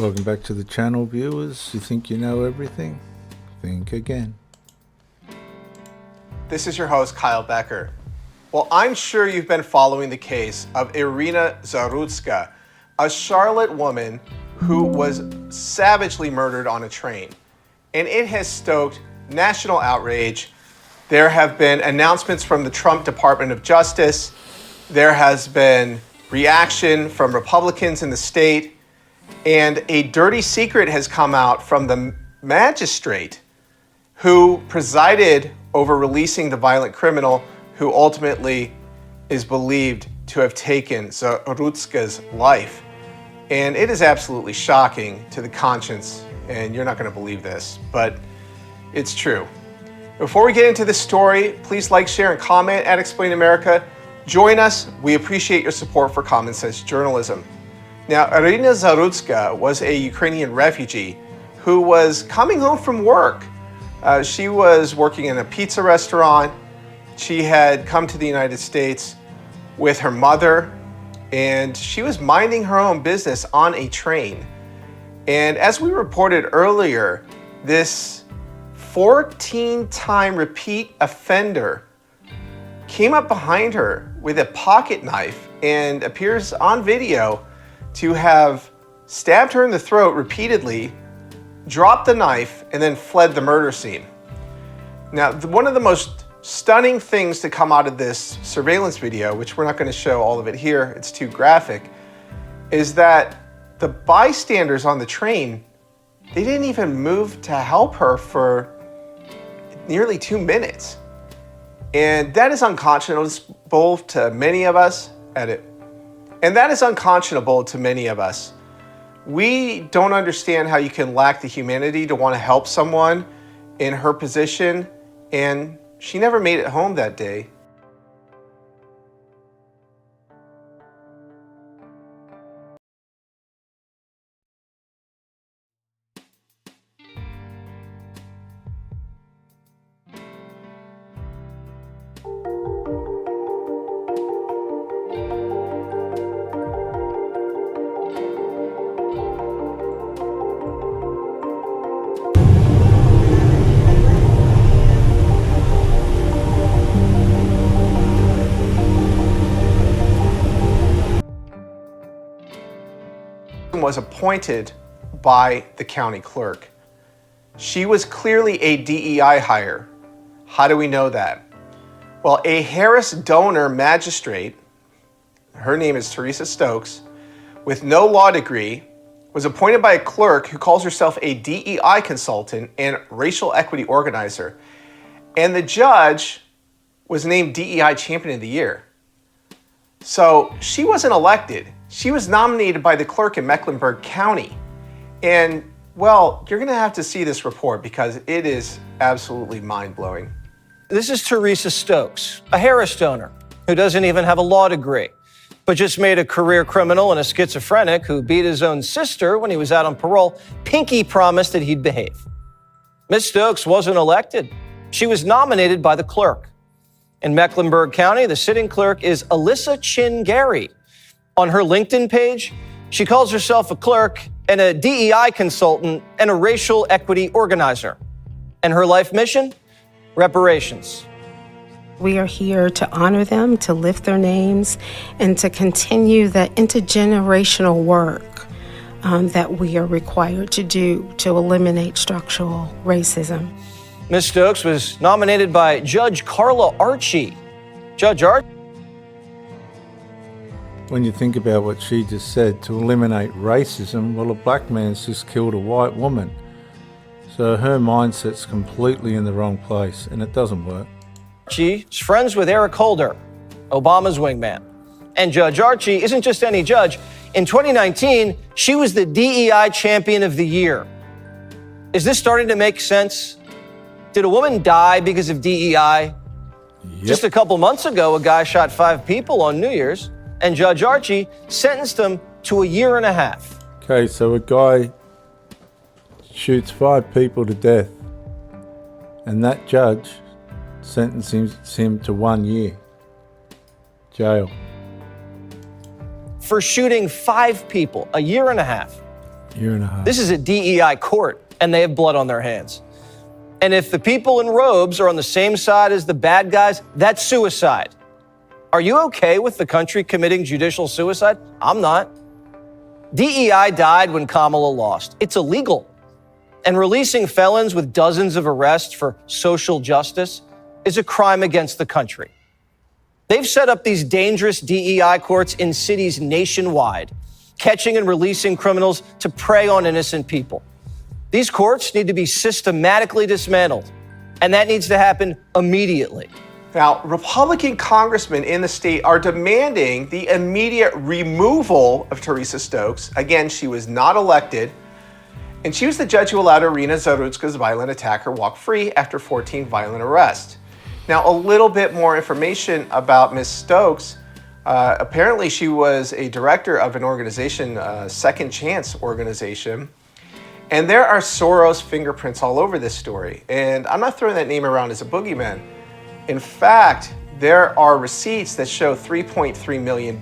Welcome back to the channel, viewers. You think you know everything? Think again. This is your host, Kyle Becker. Well, I'm sure you've been following the case of Irina Zarutska, a Charlotte woman who was savagely murdered on a train. And it has stoked national outrage. There have been announcements from the Trump Department of Justice. There has been reaction from Republicans in the state. And a dirty secret has come out from the magistrate who presided over releasing the violent criminal who ultimately is believed to have taken Zarutska's life. And it is absolutely shocking to the conscience, and you're not going to believe this, but it's true. Before we get into this story, please like, share, and comment at Explain America. Join us. We appreciate your support for common sense journalism. Now, Irina Zarutska was a Ukrainian refugee who was coming home from work. She was working in a pizza restaurant. She had come to the United States with her mother, and she was minding her own business on a train. And as we reported earlier, this 14-time repeat offender came up behind her with a pocket knife and appears on video to have stabbed her in the throat repeatedly, dropped the knife, and then fled the murder scene. Now, one of the most stunning things to come out of this surveillance video, which we're not going to show all of it here, it's too graphic, is that the bystanders on the train, they didn't even move to help her for nearly 2 minutes. And that is unconscionable to many of us. And that is unconscionable to many of us. We don't understand how you can lack the humanity to want to help someone in her position, and she never made it home that day. Was appointed by the county clerk. She was clearly a DEI hire. How do we know that? Well, a Harris donor magistrate, her name is Teresa Stokes, with no law degree, was appointed by a clerk who calls herself a DEI consultant and racial equity organizer. And the judge was named DEI Champion of the Year. So she wasn't elected. She was nominated by the clerk in Mecklenburg County. And, well, you're going to have to see this report because it is absolutely mind-blowing. This is Teresa Stokes, a Harris donor who doesn't even have a law degree, but just made a career criminal and a schizophrenic who beat his own sister when he was out on parole. Pinky promised that he'd behave. Ms. Stokes wasn't elected. She was nominated by the clerk. In Mecklenburg County, the sitting clerk is Alyssa Chin Gary. On her LinkedIn page, she calls herself a clerk and a DEI consultant and a racial equity organizer. And her life mission? Reparations. We are here to honor them, to lift their names, and to continue the intergenerational work that we are required to do to eliminate structural racism. Ms. Stokes was nominated by Judge Carla Archie. Judge Archie. When you think about what she just said, to eliminate racism, well, a black man's just killed a white woman. So her mindset's completely in the wrong place, and it doesn't work. She's friends with Eric Holder, Obama's wingman. And Judge Archie isn't just any judge. In 2019, she was the DEI Champion of the Year. Is this starting to make sense? Did a woman die because of DEI? Yep. Just a couple months ago, a guy shot 5 people on New Year's, and Judge Archie sentenced him to 1.5 years. Okay, so a guy shoots 5 people to death, and that judge sentences him to 1 year jail. For shooting 5 people, 1.5 years. Year and a half. This is a DEI court, and they have blood on their hands. And if the people in robes are on the same side as the bad guys, that's suicide. Are you okay with the country committing judicial suicide? I'm not. DEI died when Kamala lost. It's illegal. And releasing felons with dozens of arrests for social justice is a crime against the country. They've set up these dangerous DEI courts in cities nationwide, catching and releasing criminals to prey on innocent people. These courts need to be systematically dismantled, and that needs to happen immediately. Now, Republican congressmen in the state are demanding the immediate removal of Teresa Stokes. Again, she was not elected, and she was the judge who allowed Irina Zarutska's violent attacker walk free after 14 violent arrests. Now, a little bit more information about Ms. Stokes. Apparently, she was a director of an organization, Second Chance organization, and there are Soros fingerprints all over this story. And I'm not throwing that name around as a boogeyman. In fact, there are receipts that show $3.3 million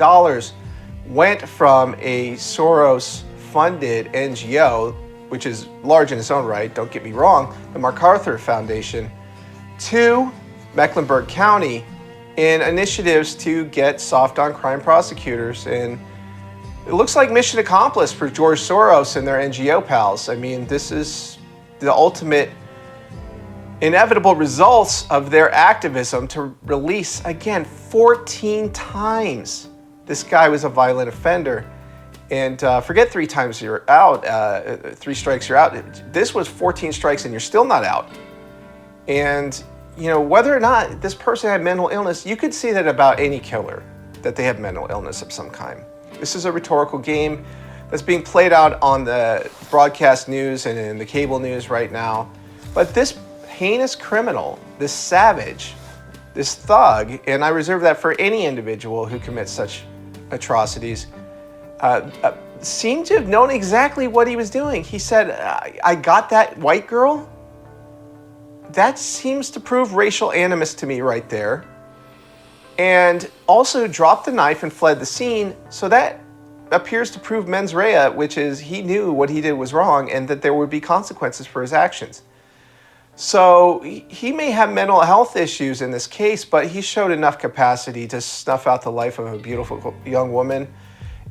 went from a Soros-funded NGO, which is large in its own right, don't get me wrong, the MacArthur Foundation, to Mecklenburg County in initiatives to get soft on crime prosecutors. And it looks like mission accomplished for George Soros and their NGO pals. I mean, this is the ultimate inevitable results of their activism to release, again, 14 times. This guy was a violent offender. And forget 3 times you're out, 3 strikes you're out. This was 14 strikes and you're still not out. And, you know, whether or not this person had mental illness, you could see that about any killer, that they have mental illness of some kind. This is a rhetorical game that's being played out on the broadcast news and in the cable news right now. But this heinous criminal, this savage, this thug, and I reserve that for any individual who commits such atrocities, seemed to have known exactly what he was doing. He said, I got that white girl. That seems to prove racial animus to me right there. And also dropped the knife and fled the scene. So that appears to prove mens rea, which is he knew what he did was wrong and that there would be consequences for his actions. So he may have mental health issues in this case, but he showed enough capacity to snuff out the life of a beautiful young woman.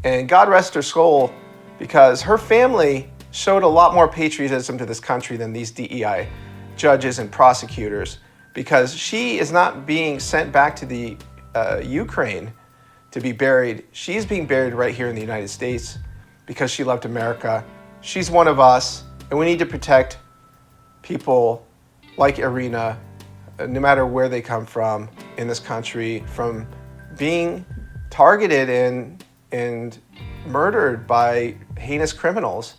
And God rest her soul, because her family showed a lot more patriotism to this country than these DEI judges and prosecutors, because she is not being sent back to the Ukraine to be buried. She's being buried right here in the United States because she loved America. She's one of us, and we need to protect people like Irina, no matter where they come from in this country, from being targeted and murdered by heinous criminals.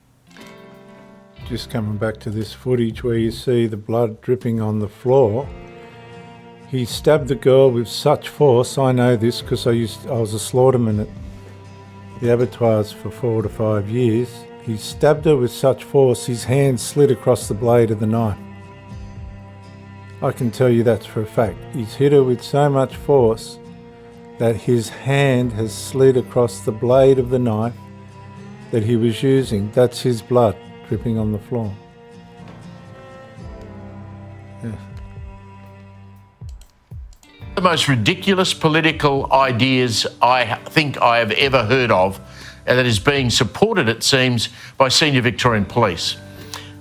Just coming back to this footage where you see the blood dripping on the floor. He stabbed the girl with such force. I know this because I was a slaughterman at the abattoirs for 4 to 5 years. He stabbed her with such force, his hand slid across the blade of the knife. I can tell you that's for a fact. He's hit her with so much force that his hand has slid across the blade of the knife that he was using. That's his blood dripping on the floor. Yeah. The most ridiculous political ideas I think I have ever heard of, and that is being supported, it seems, by senior Victorian police.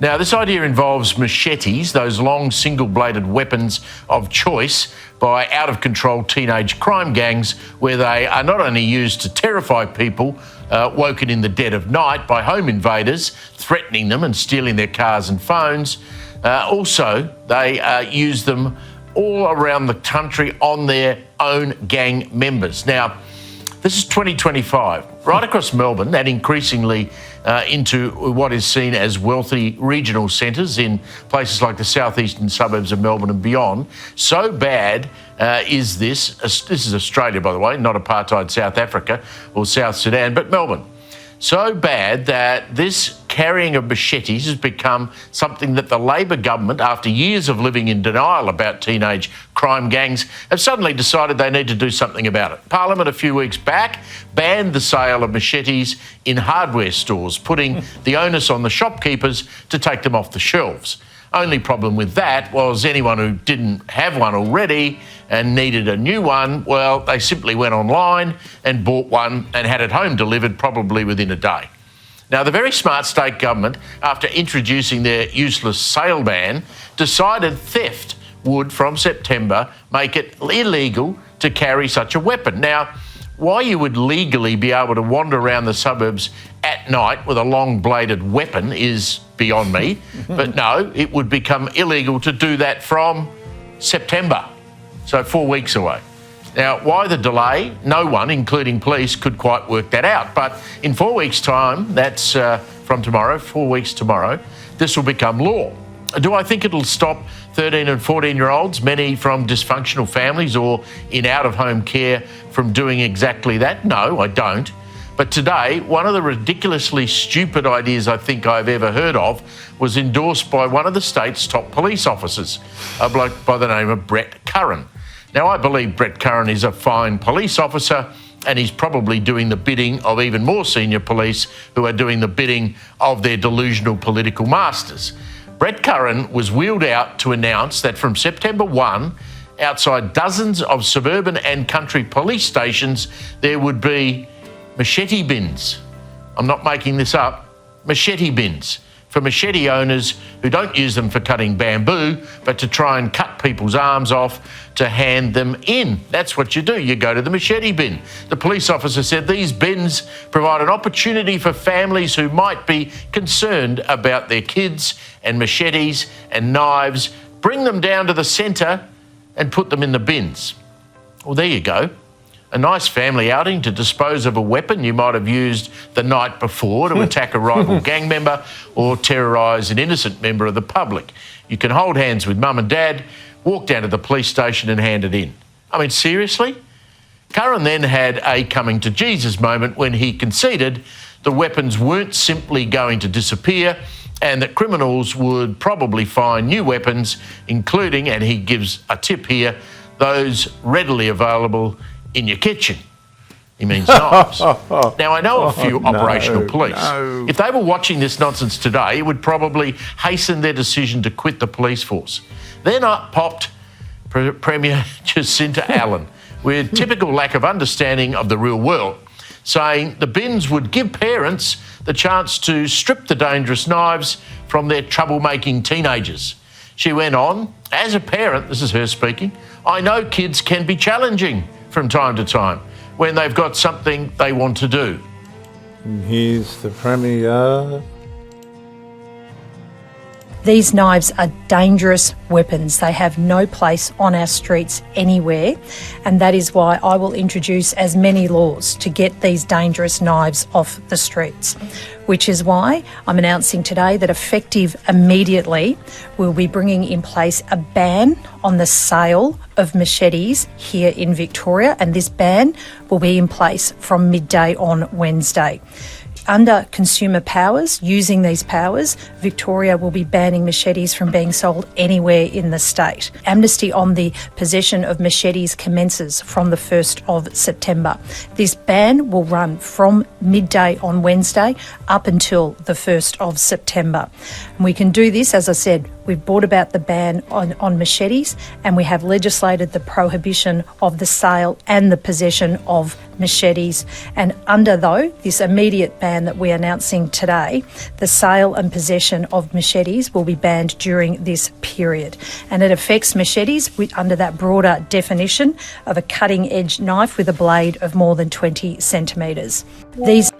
Now, this idea involves machetes, those long single-bladed weapons of choice by out-of-control teenage crime gangs, where they are not only used to terrify people woken in the dead of night by home invaders, threatening them and stealing their cars and phones, also they use them all around the country on their own gang members. Now, this is 2025, right across Melbourne, and increasingly into what is seen as wealthy regional centres in places like the southeastern suburbs of Melbourne and beyond. So bad is this. This is Australia, by the way, not apartheid South Africa or South Sudan, but Melbourne. So bad that this carrying of machetes has become something that the Labor government, after years of living in denial about teenage crime gangs, have suddenly decided they need to do something about it. Parliament a few weeks back banned the sale of machetes in hardware stores, putting the onus on the shopkeepers to take them off the shelves. Only problem with that was anyone who didn't have one already and needed a new one, well, they simply went online and bought one and had it home delivered probably within a day. Now, the very smart state government, after introducing their useless sale ban, decided theft would, from September, make it illegal to carry such a weapon. Now, why you would legally be able to wander around the suburbs at night with a long-bladed weapon is beyond me. But no, it would become illegal to do that from September, so 4 weeks away. Now, why the delay? No one, including police, could quite work that out. But in 4 weeks' time, that's from tomorrow, 4 weeks tomorrow, this will become law. Do I think it'll stop 13 and 14-year-olds, many from dysfunctional families or in out-of-home care, from doing exactly that? No, I don't. But today, one of the ridiculously stupid ideas I think I've ever heard of was endorsed by one of the state's top police officers, a bloke by the name of Brett Curran. Now, I believe Brett Curran is a fine police officer, and he's probably doing the bidding of even more senior police who are doing the bidding of their delusional political masters. Brett Curran was wheeled out to announce that from September 1, outside dozens of suburban and country police stations, there would be machete bins. I'm not making this up. Machete bins for machete owners who don't use them for cutting bamboo, but to try and cut people's arms off to hand them in. That's what you do. You go to the machete bin. The police officer said these bins provide an opportunity for families who might be concerned about their kids and machetes and knives, bring them down to the centre and put them in the bins. Well, there you go. A nice family outing to dispose of a weapon you might have used the night before to attack a rival gang member or terrorise an innocent member of the public. You can hold hands with mum and dad, walk down to the police station and hand it in. I mean, seriously? Curran then had a coming to Jesus moment when he conceded the weapons weren't simply going to disappear and that criminals would probably find new weapons, including, and he gives a tip here, those readily available in your kitchen. He means knives. Now, I know a few operational police. No. If they were watching this nonsense today, it would probably hasten their decision to quit the police force. Then up popped Premier Jacinta Allen with typical lack of understanding of the real world, saying the bins would give parents the chance to strip the dangerous knives from their troublemaking teenagers. She went on, as a parent, this is her speaking, I know kids can be challenging from time to time when they've got something they want to do. And here's the Premier. These knives are dangerous weapons. They have no place on our streets anywhere, and that is why I will introduce as many laws to get these dangerous knives off the streets, which is why I'm announcing today that effective immediately we'll be bringing in place a ban on the sale of machetes here in Victoria, and this ban will be in place from midday on Wednesday. Under consumer powers, using these powers, Victoria will be banning machetes from being sold anywhere in the state. Amnesty on the possession of machetes commences from the 1st of September. This ban will run from midday on Wednesday up until the 1st of September. And we can do this, as I said, we've brought about the ban on machetes, and we have legislated the prohibition of the sale and the possession of machetes. And under, though, this immediate ban that we're announcing today, the sale and possession of machetes will be banned during this period. And it affects machetes under that broader definition of a cutting-edge knife with a blade of more than 20 centimetres. These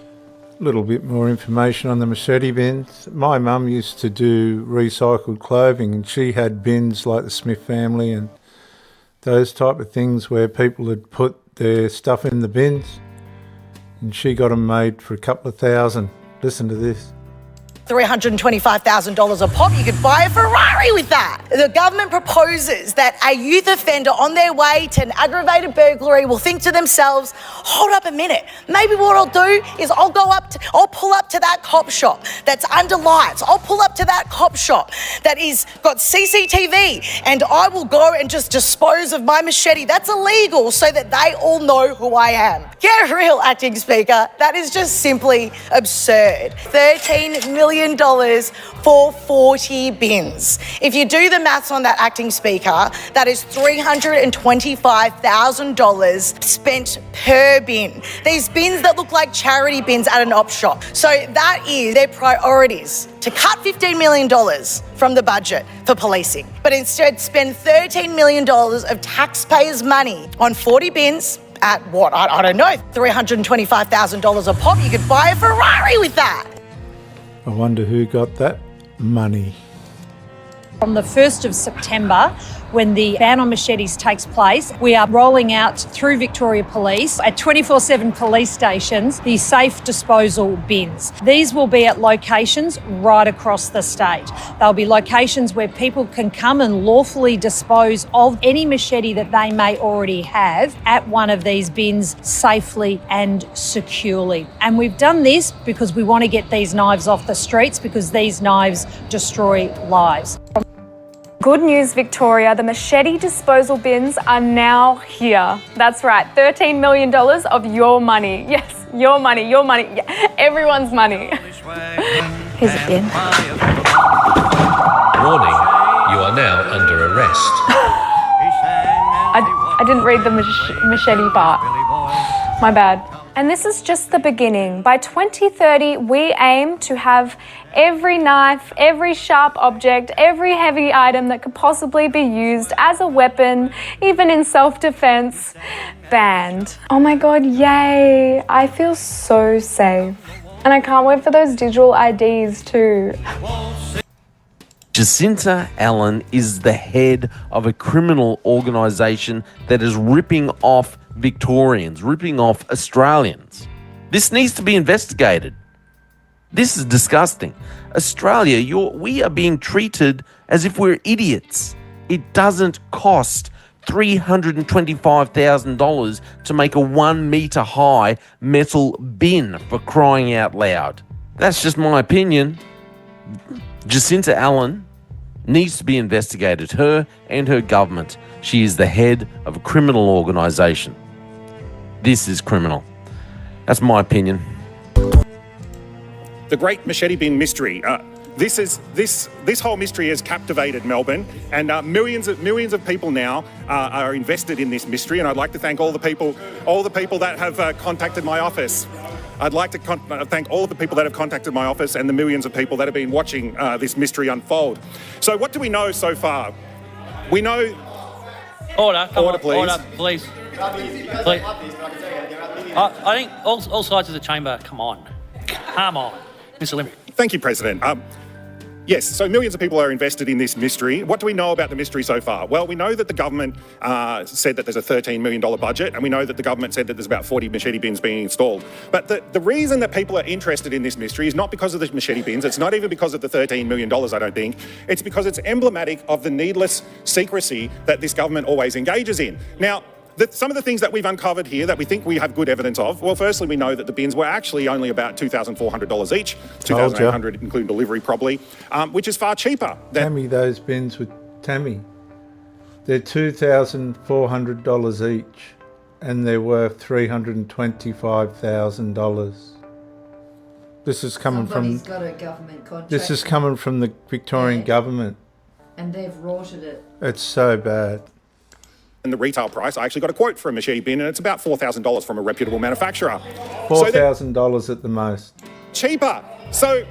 Little bit more information on the machete bins. My mum used to do recycled clothing, and she had bins like the Smith family and those type of things where people had put their stuff in the bins, and she got them made for a couple of thousand. Listen to this. $325,000 a pop. You could buy a Ferrari with that. The government proposes that a youth offender on their way to an aggravated burglary will think to themselves, hold up a minute, maybe what I'll do is I'll pull up to that cop shop that's under lights. I'll pull up to that cop shop that is got CCTV, and I will go and just dispose of my machete. That's illegal, so that they all know who I am. Get real, acting speaker. That is just simply absurd. $13 million for 40 bins. If you do the maths on that, acting speaker, that is $325,000 spent per bin. These bins that look like charity bins at an op shop. So that is their priorities, to cut $15 million from the budget for policing, but instead spend $13 million of taxpayers' money on 40 bins at what? I don't know, $325,000 a pop. You could buy a Ferrari with that. I wonder who got that money. From the 1st of September, when the ban on machetes takes place, we are rolling out through Victoria Police at 24/7 police stations the safe disposal bins. These will be at locations right across the state. They'll be locations where people can come and lawfully dispose of any machete that they may already have at one of these bins safely and securely. And we've done this because we want to get these knives off the streets, because these knives destroy lives. Good news, Victoria. The machete disposal bins are now here. That's right, $13 million of your money. Yes, your money, yeah, everyone's money. Here's a bin. Warning, you are now under arrest. I didn't read the machete part. My bad. And this is just the beginning. By 2030, we aim to have every knife, every sharp object, every heavy item that could possibly be used as a weapon, even in self-defense, banned. Oh my God, yay. I feel so safe. And I can't wait for those digital IDs too. Jacinta Allen is the head of a criminal organisation that is ripping off Victorians, ripping off Australians. This needs to be investigated. This is disgusting. Australia, we are being treated as if we're idiots. It doesn't cost $325,000 to make a 1 metre high metal bin, for crying out loud. That's just my opinion. Jacinta Allen needs to be investigated, her and her government. She is the head of a criminal organisation. This is criminal. That's my opinion. The Great Machete Bin Mystery. This whole mystery has captivated Melbourne, and millions of people now are invested in this mystery. And I'd like to thank all the people that have contacted my office. I'd like to thank all of the people that have contacted my office and the millions of people that have been watching this mystery unfold. So what do we know so far? We know... Order, please. Order, please. Please. I think all sides of the chamber, come on. Mr. Limerick. Thank you, President. Yes, so millions of people are invested in this mystery. What do we know about the mystery so far? Well, we know that the government said that there's a $13 million budget, and we know that the government said that there's about 40 machete bins being installed. But the reason that people are interested in this mystery is not because of the machete bins. It's not even because of the $13 million, I don't think. It's because it's emblematic of the needless secrecy that this government always engages in. Now, some of the things that we've uncovered here that we think we have good evidence of, well, firstly, we know that the bins were actually only about $2,400 each, $2,800 including delivery probably, which is far cheaper. Tammy, those bins with Tammy, they're $2,400 each, and they're worth $325,000. This is coming Somebody's got a government contract. This is coming from the Victorian government. And they've rorted it. It's so bad. And the retail price, I actually got a quote for a machete bin, and it's about $4,000 from a reputable manufacturer. $4,000 at the most. Cheaper. So,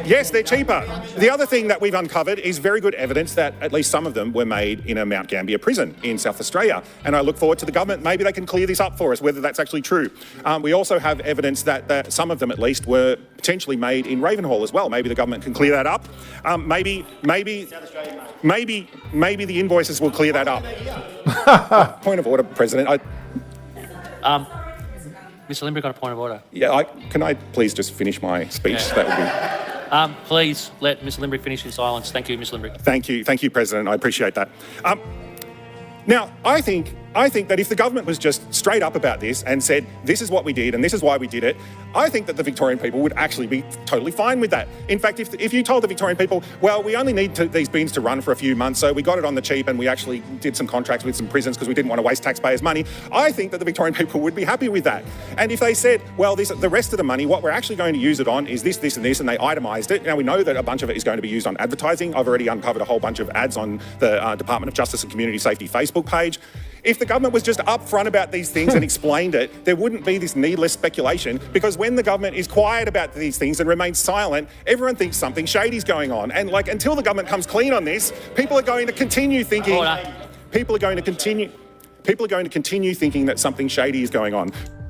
yes, they're cheaper. The other thing that we've uncovered is very good evidence that at least some of them were made in a Mount Gambier prison in South Australia. And I look forward to the government. Maybe they can clear this up for us, whether that's actually true. We also have evidence that some of them at least were potentially made in Ravenhall as well. Maybe the government can clear that up. Maybe the invoices will clear that up. Point of order, President. Mr. Limerick got a point of order. Yeah, can I please just finish my speech? Yeah. That would be... Please let Ms Limbrick finish in silence. Thank you, Ms Limbrick. Thank you, President. I appreciate that. Now, I think that if the government was just straight up about this and said, this is what we did and this is why we did it, I think that the Victorian people would actually be totally fine with that. In fact, if you told the Victorian people, well, we only need these bins to run for a few months, so we got it on the cheap and we actually did some contracts with some prisons because we didn't want to waste taxpayers' money, I think that the Victorian people would be happy with that. And if they said, well, the rest of the money, what we're actually going to use it on is this, this and this, and they itemised it. Now, we know that a bunch of it is going to be used on advertising. I've already uncovered a whole bunch of ads on the Department of Justice and Community Safety Facebook page. If the government was just upfront about these things and explained it, there wouldn't be this needless speculation, because when the government is quiet about these things and remains silent, everyone thinks something shady's going on. And until the government comes clean on this, people are going to continue thinking people are going to continue thinking that something shady is going on.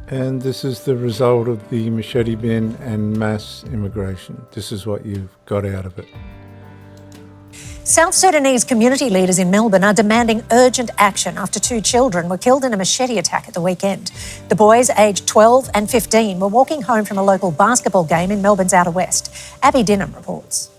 And this is the result of the machete bin and mass immigration. This is what you've got out of it. South Sudanese community leaders in Melbourne are demanding urgent action after 2 children were killed in a machete attack at the weekend. The boys, aged 12 and 15, were walking home from a local basketball game in Melbourne's Outer West. Abby Dinham reports.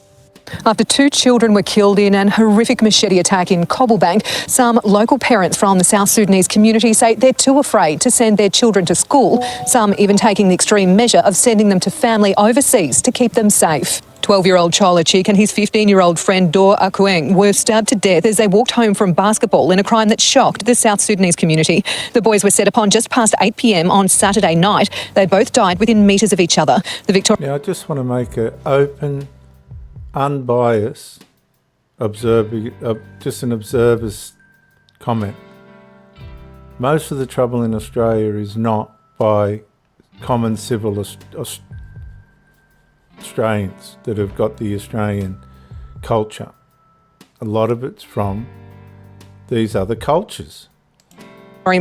After 2 children were killed in an horrific machete attack in Cobblebank, some local parents from the South Sudanese community say they're too afraid to send their children to school, some even taking the extreme measure of sending them to family overseas to keep them safe. 12-year-old Chola Chick and his 15-year-old friend Dor Akueng were stabbed to death as they walked home from basketball in a crime that shocked the South Sudanese community. The boys were set upon just past 8 p.m. on Saturday night. They both died within metres of each other. Now, I just want to make an open, unbiased, just an observer's comment. Most of the trouble in Australia is not by common civil Australians that have got the Australian culture. A lot of it's from these other cultures.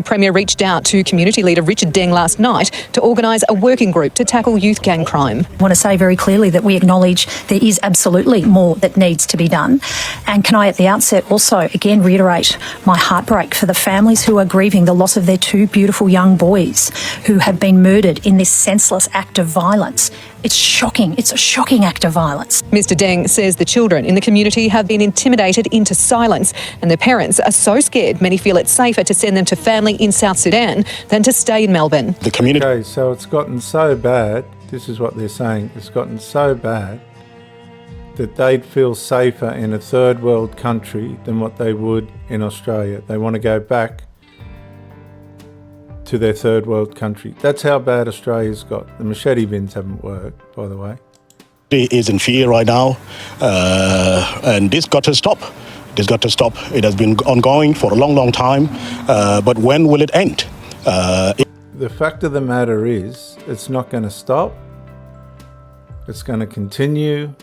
Premier reached out to community leader Richard Deng last night to organise a working group to tackle youth gang crime. I want to say very clearly that we acknowledge there is absolutely more that needs to be done. And can I at the outset also again reiterate my heartbreak for the families who are grieving the loss of their 2 beautiful young boys who have been murdered in this senseless act of violence. It's shocking. It's a shocking act of violence. Mr Deng says the children in the community have been intimidated into silence, and their parents are so scared many feel it's safer to send them to family in South Sudan than to stay in Melbourne. The community. Okay, so it's gotten so bad, this is what they're saying, it's gotten so bad that they'd feel safer in a third world country than what they would in Australia. They want to go back to their third world country. That's how bad Australia's got. The machete bins haven't worked, by the way. It is in fear right now, and this got to stop. This got to stop. It has been ongoing for a long, long time, but when will it end? The fact of the matter is, it's not going to stop. It's going to continue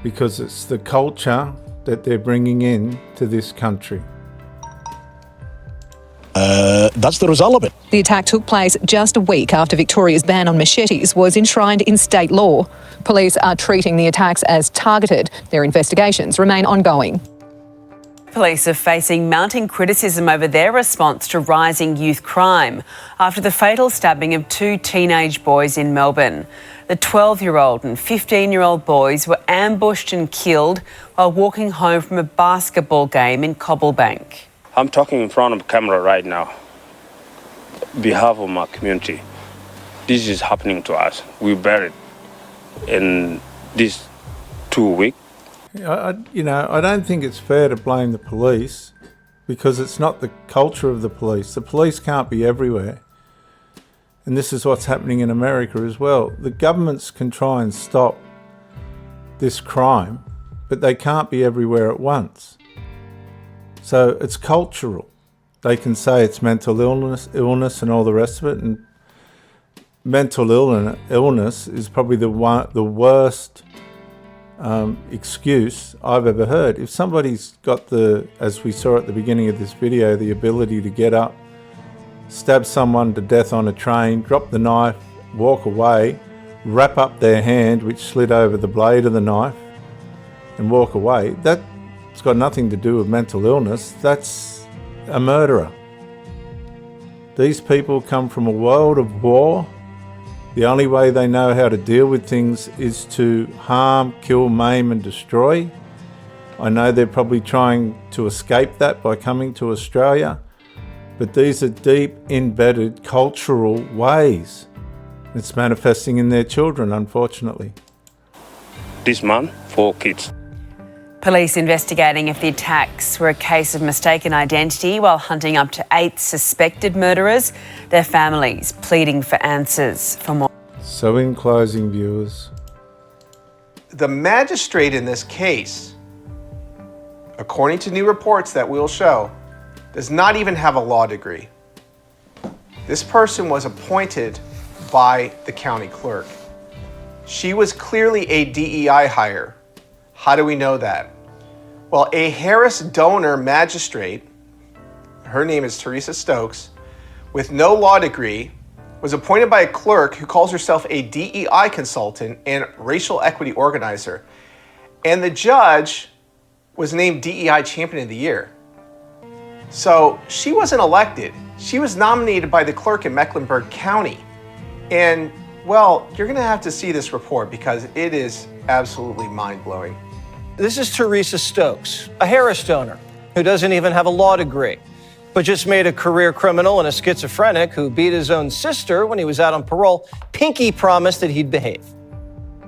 because it's the culture that they're bringing in to this country. That's the result of it. The attack took place just a week after Victoria's ban on machetes was enshrined in state law. Police are treating the attacks as targeted. Their investigations remain ongoing. Police are facing mounting criticism over their response to rising youth crime after the fatal stabbing of 2 teenage boys in Melbourne. The 12-year-old and 15-year-old boys were ambushed and killed while walking home from a basketball game in Cobblebank. I'm talking in front of camera right now, on behalf of my community. This is happening to us. We bear it in these 2 weeks. I don't think it's fair to blame the police because it's not the culture of the police. The police can't be everywhere. And this is what's happening in America as well. The governments can try and stop this crime, but they can't be everywhere at once. So it's cultural. They can say it's mental illness and all the rest of it. And mental illness is probably the worst excuse I've ever heard. If somebody's got as we saw at the beginning of this video, the ability to get up, stab someone to death on a train, drop the knife, walk away, wrap up their hand, which slid over the blade of the knife, and walk away, it's got nothing to do with mental illness. That's a murderer. These people come from a world of war The only way they know how to deal with things is to harm, kill, maim and destroy. I know they're probably trying to escape that by coming to Australia, but these are deep, embedded cultural ways. It's manifesting in their children, unfortunately. This man, 4 kids. Police investigating if the attacks were a case of mistaken identity while hunting up to 8 suspected murderers. Their families pleading for answers. For more. So in closing, viewers, the magistrate in this case, according to new reports that we'll show, does not even have a law degree. This person was appointed by the county clerk. She was clearly a DEI hire. How do we know that? Well, a Harris donor magistrate, her name is Teresa Stokes, with no law degree, was appointed by a clerk who calls herself a DEI consultant and racial equity organizer. And the judge was named DEI Champion of the Year. So she wasn't elected. She was nominated by the clerk in Mecklenburg County. And, well, you're gonna have to see this report because it is absolutely mind-blowing. This is Teresa Stokes, a Harris donor who doesn't even have a law degree, but just made a career criminal and a schizophrenic who beat his own sister when he was out on parole. Pinky promised that he'd behave.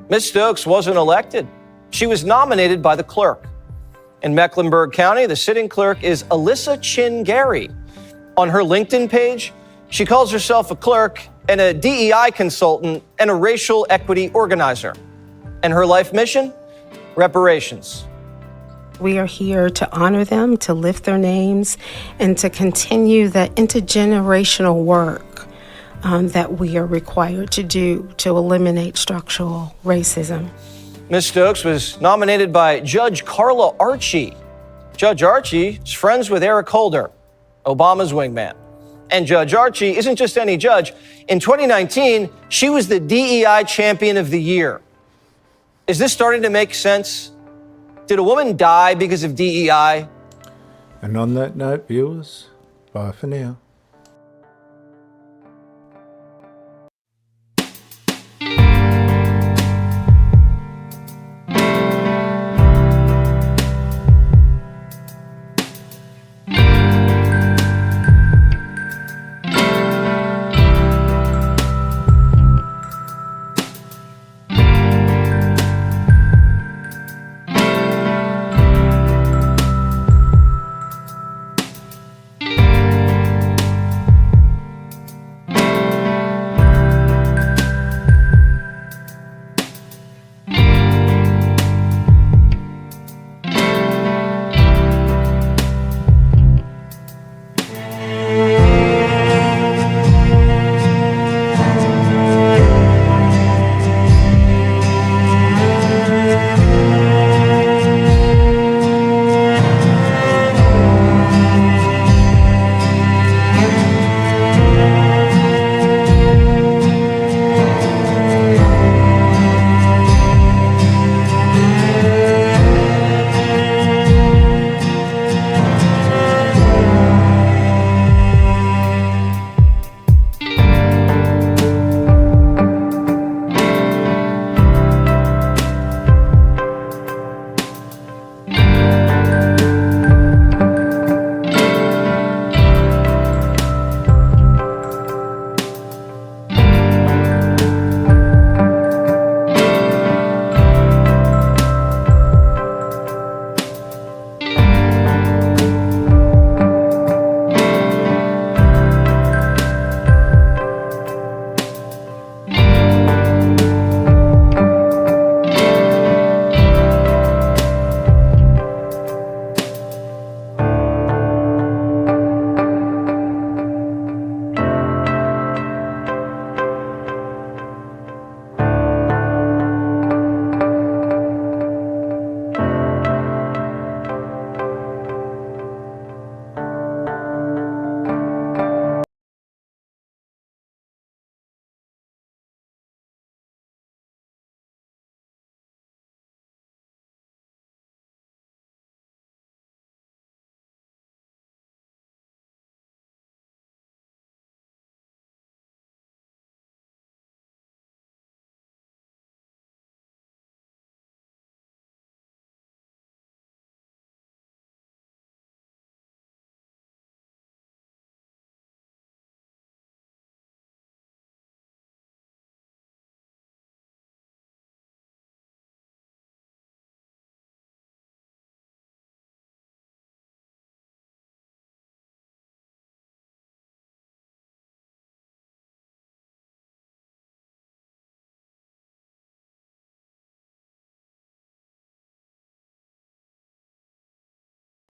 Ms. Stokes wasn't elected. She was nominated by the clerk. In Mecklenburg County, the sitting clerk is Alyssa Chin Gary. On her LinkedIn page, she calls herself a clerk and a DEI consultant and a racial equity organizer. And her life mission? Reparations. We are here to honor them, to lift their names, and to continue that intergenerational work that we are required to do to eliminate structural racism. Ms. Stokes was nominated by Judge Carla Archie. Judge Archie is friends with Eric Holder, Obama's wingman. And Judge Archie isn't just any judge. In 2019, she was the DEI Champion of the Year. Is this starting to make sense? Did a woman die because of DEI? And on that note, viewers, bye for now.